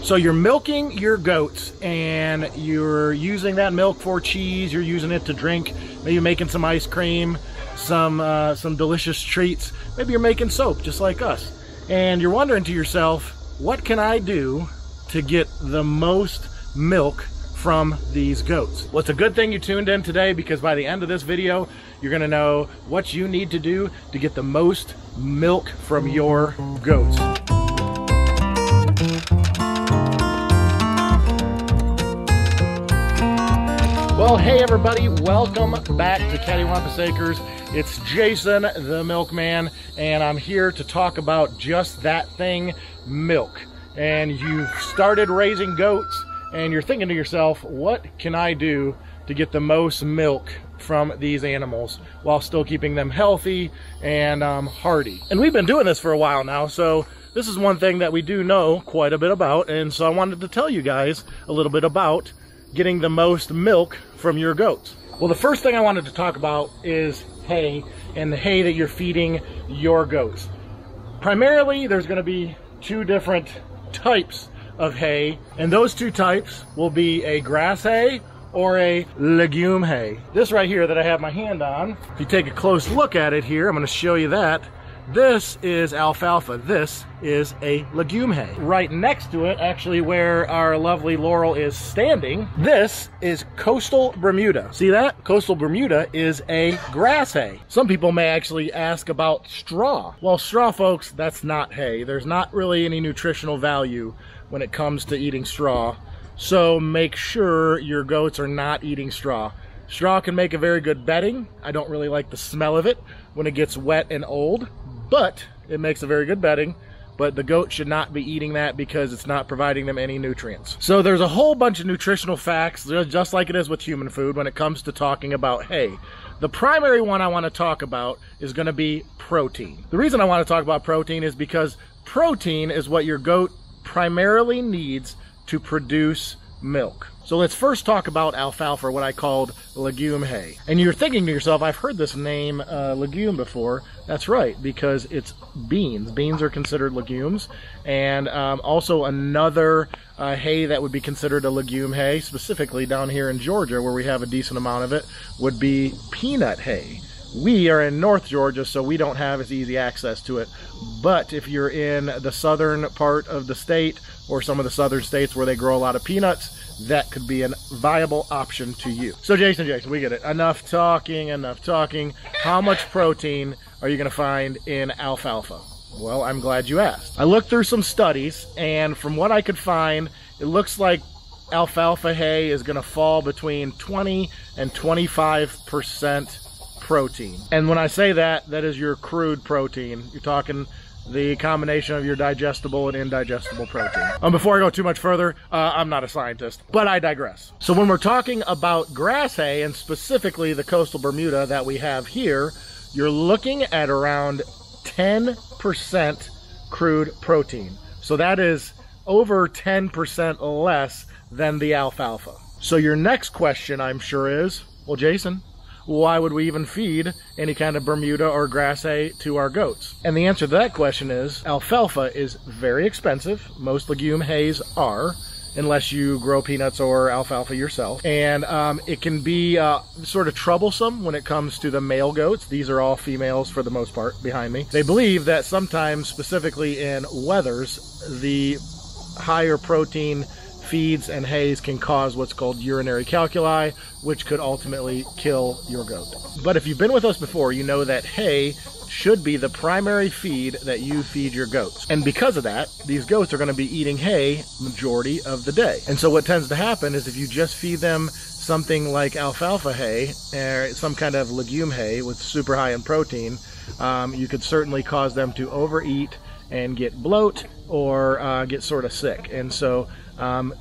So you're milking your goats and you're using that milk for cheese, you're using it to drink, maybe making some ice cream, some delicious treats, maybe you're making soap just like us. And you're wondering to yourself, what can I do to get the most milk from these goats? Well, it's a good thing you tuned in today, because by the end of this video, you're gonna know what you need to do to get the most milk from your goats. Well, hey everybody, welcome back to Cattywampus Acres. It's Jason, the milkman, and I'm here to talk about just that thing, milk. And you've started raising goats, and you're thinking to yourself, what can I do to get the most milk from these animals while still keeping them healthy and hardy? And we've been doing this for a while now, so this is one thing that we do know quite a bit about, and so I wanted to tell you guys a little bit about getting the most milk from your goats. Well, the first thing I wanted to talk about is hay, and the hay that you're feeding your goats. Primarily, there's going to be two different types of hay, and those two types will be a grass hay or a legume hay. This right here that I have my hand on, if you take a close look at it here, I'm going to show you that. This is alfalfa. This is a legume hay. Right next to it, actually where our lovely Laurel is standing, this is coastal Bermuda. See that? Coastal Bermuda is a grass hay. Some people may actually ask about straw. Well, straw, folks, that's not hay. There's not really any nutritional value when it comes to eating straw. So make sure your goats are not eating straw. Straw can make a very good bedding. I don't really like the smell of it when it gets wet and old, but it makes a very good bedding. But the goat should not be eating that because it's not providing them any nutrients. So there's a whole bunch of nutritional facts, just like it is with human food, when it comes to talking about hay. The primary one I want to talk about is going to be protein. The reason I want to talk about protein is because protein is what your goat primarily needs to produce milk. So let's first talk about alfalfa, what I called legume hay. And you're thinking to yourself, I've heard this name legume before. That's right, because it's beans. Beans are considered legumes. And also another hay that would be considered a legume hay, specifically down here in Georgia where we have a decent amount of it, would be peanut hay. We are in North Georgia, so we don't have as easy access to it. But if you're in the southern part of the state, or some of the southern states where they grow a lot of peanuts, that could be a viable option to you. So Jason, we get it. Enough talking, enough talking. How much protein are you going to find in alfalfa? Well, I'm glad you asked. I looked through some studies, and from what I could find, it looks like alfalfa hay is going to fall between 20 and 25% protein. And when I say that, that is your crude protein. You're talking the combination of your digestible and indigestible protein. Before I go too much further, I'm not a scientist, but I digress. So when we're talking about grass hay, and specifically the coastal Bermuda that we have here, you're looking at around 10% crude protein. So that is over 10% less than the alfalfa. So your next question, I'm sure, is, well, Jason, why would we even feed any kind of Bermuda or grass hay to our goats? And the answer to that question is, alfalfa is very expensive. Most legume hays are, unless you grow peanuts or alfalfa yourself. And it can be sort of troublesome when it comes to the male goats. These are all females for the most part behind me. They believe that sometimes, specifically in wethers, the higher protein feeds and hays can cause what's called urinary calculi, which could ultimately kill your goat. But if you've been with us before, you know that hay should be the primary feed that you feed your goats. And because of that, these goats are going to be eating hay majority of the day. And so what tends to happen is if you just feed them something like alfalfa hay, or some kind of legume hay with super high in protein, you could certainly cause them to overeat and get bloat or get sort of sick. And so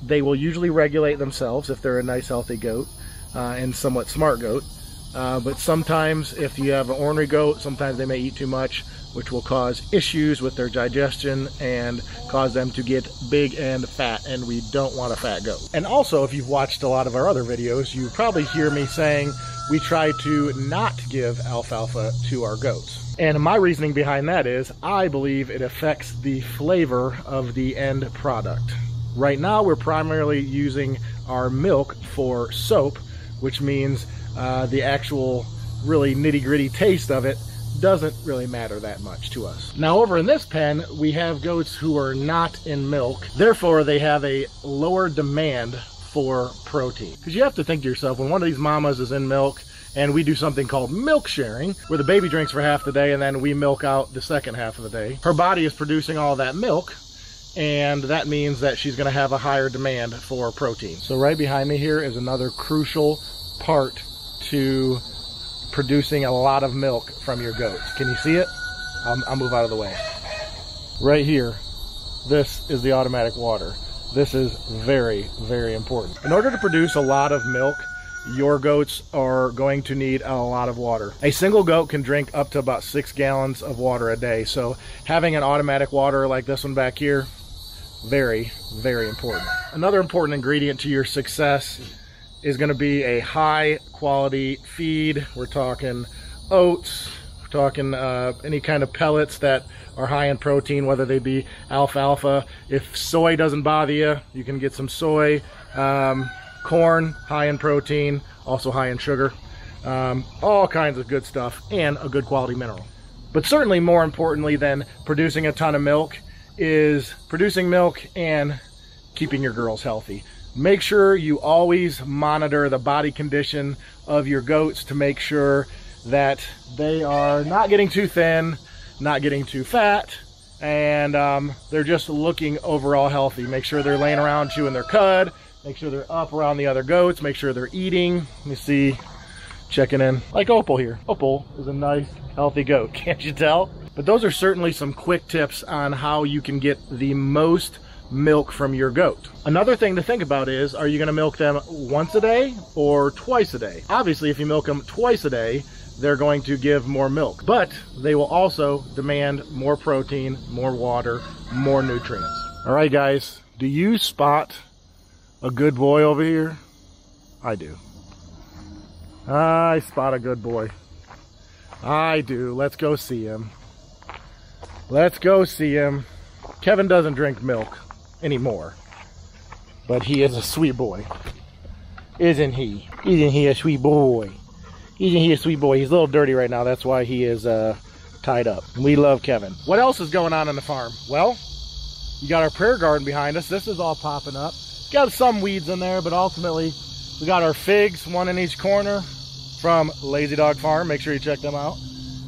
they will usually regulate themselves if they're a nice healthy goat and somewhat smart goat. But sometimes if you have an ornery goat, sometimes they may eat too much, which will cause issues with their digestion and cause them to get big and fat, and we don't want a fat goat. And also, if you've watched a lot of our other videos, you probably hear me saying we try to not give alfalfa to our goats. And my reasoning behind that is I believe it affects the flavor of the end product. Right now we're primarily using our milk for soap, which means the actual really nitty-gritty taste of it doesn't really matter that much to us. Now over in this pen, we have goats who are not in milk. Therefore, they have a lower demand for protein. Because you have to think to yourself, when one of these mamas is in milk, and we do something called milk sharing, where the baby drinks for half the day and then we milk out the second half of the day, her body is producing all that milk, and that means that she's gonna have a higher demand for protein. So right behind me here is another crucial part to producing a lot of milk from your goats. Can you see it? I'll move out of the way. Right here, this is the automatic water. This is very, very important. In order to produce a lot of milk, your goats are going to need a lot of water. A single goat can drink up to about 6 gallons of water a day. So having an automatic water like this one back here, very, very important. Another important ingredient to your success is going to be a high quality feed. We're talking oats, we're talking any kind of pellets that are high in protein, whether they be alfalfa. If soy doesn't bother you, you can get some soy. Corn, high in protein, also high in sugar. All kinds of good stuff and a good quality mineral. But certainly more importantly than producing a ton of milk is producing milk and keeping your girls healthy. Make sure you always monitor the body condition of your goats to make sure that they are not getting too thin, not getting too fat, and they're just looking overall healthy. Make sure they're laying around chewing their cud, make sure they're up around the other goats, make sure they're eating. Let me see, checking in. Like Opal here. Opal is a nice, healthy goat, can't you tell? But those are certainly some quick tips on how you can get the most milk from your goat. Another thing to think about is, are you going to milk them once a day or twice a day? Obviously, if you milk them twice a day, they're going to give more milk, but they will also demand more protein, more water, more nutrients. All right, guys, do you spot a good boy over here? I do. I spot a good boy. I do. Let's go see him. Let's go see him. Kevin doesn't drink milk anymore, but he is a sweet boy, isn't he? Isn't he a sweet boy? Isn't he a sweet boy? He's a little dirty right now, that's why he is tied up. We love Kevin. What else is going on the farm? Well, you got our prayer garden behind us. This is all popping up. Got some weeds in there, but ultimately we got our figs, one in each corner, from Lazy Dog Farm. Make sure you check them out.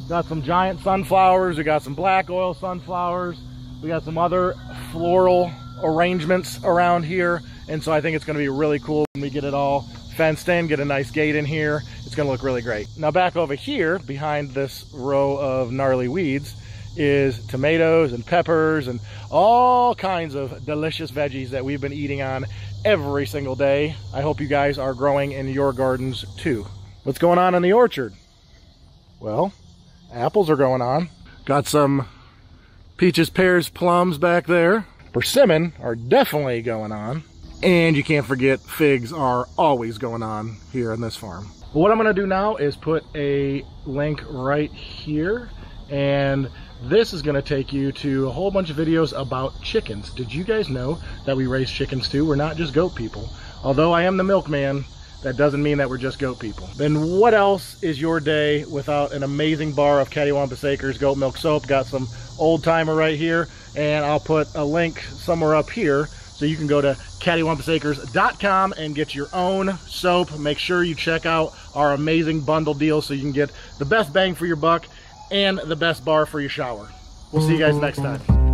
Got some giant sunflowers. We got some black oil sunflowers. We got some other floral arrangements around here, and so I think it's going to be really cool when we get it all fenced in, get a nice gate in here. It's going to look really great. Now back over here behind this row of gnarly weeds is tomatoes and peppers and all kinds of delicious veggies that we've been eating on every single day. I hope you guys are growing in your gardens too. What's going on in the orchard? Well, apples are going on. Got some peaches, pears, plums back there. Persimmon are definitely going on. And you can't forget, figs are always going on here on this farm. But what I'm going to do now is put a link right here, and this is going to take you to a whole bunch of videos about chickens. Did you guys know that we raise chickens too? We're not just goat people. Although I am the milkman, that doesn't mean that we're just goat people. Then what else is your day without an amazing bar of Cattywampus Acres goat milk soap? Got some old timer right here, and I'll put a link somewhere up here so you can go to cattywampusacres.com and get your own soap. Make sure you check out our amazing bundle deal so you can get the best bang for your buck and the best bar for your shower. We'll see you guys next time.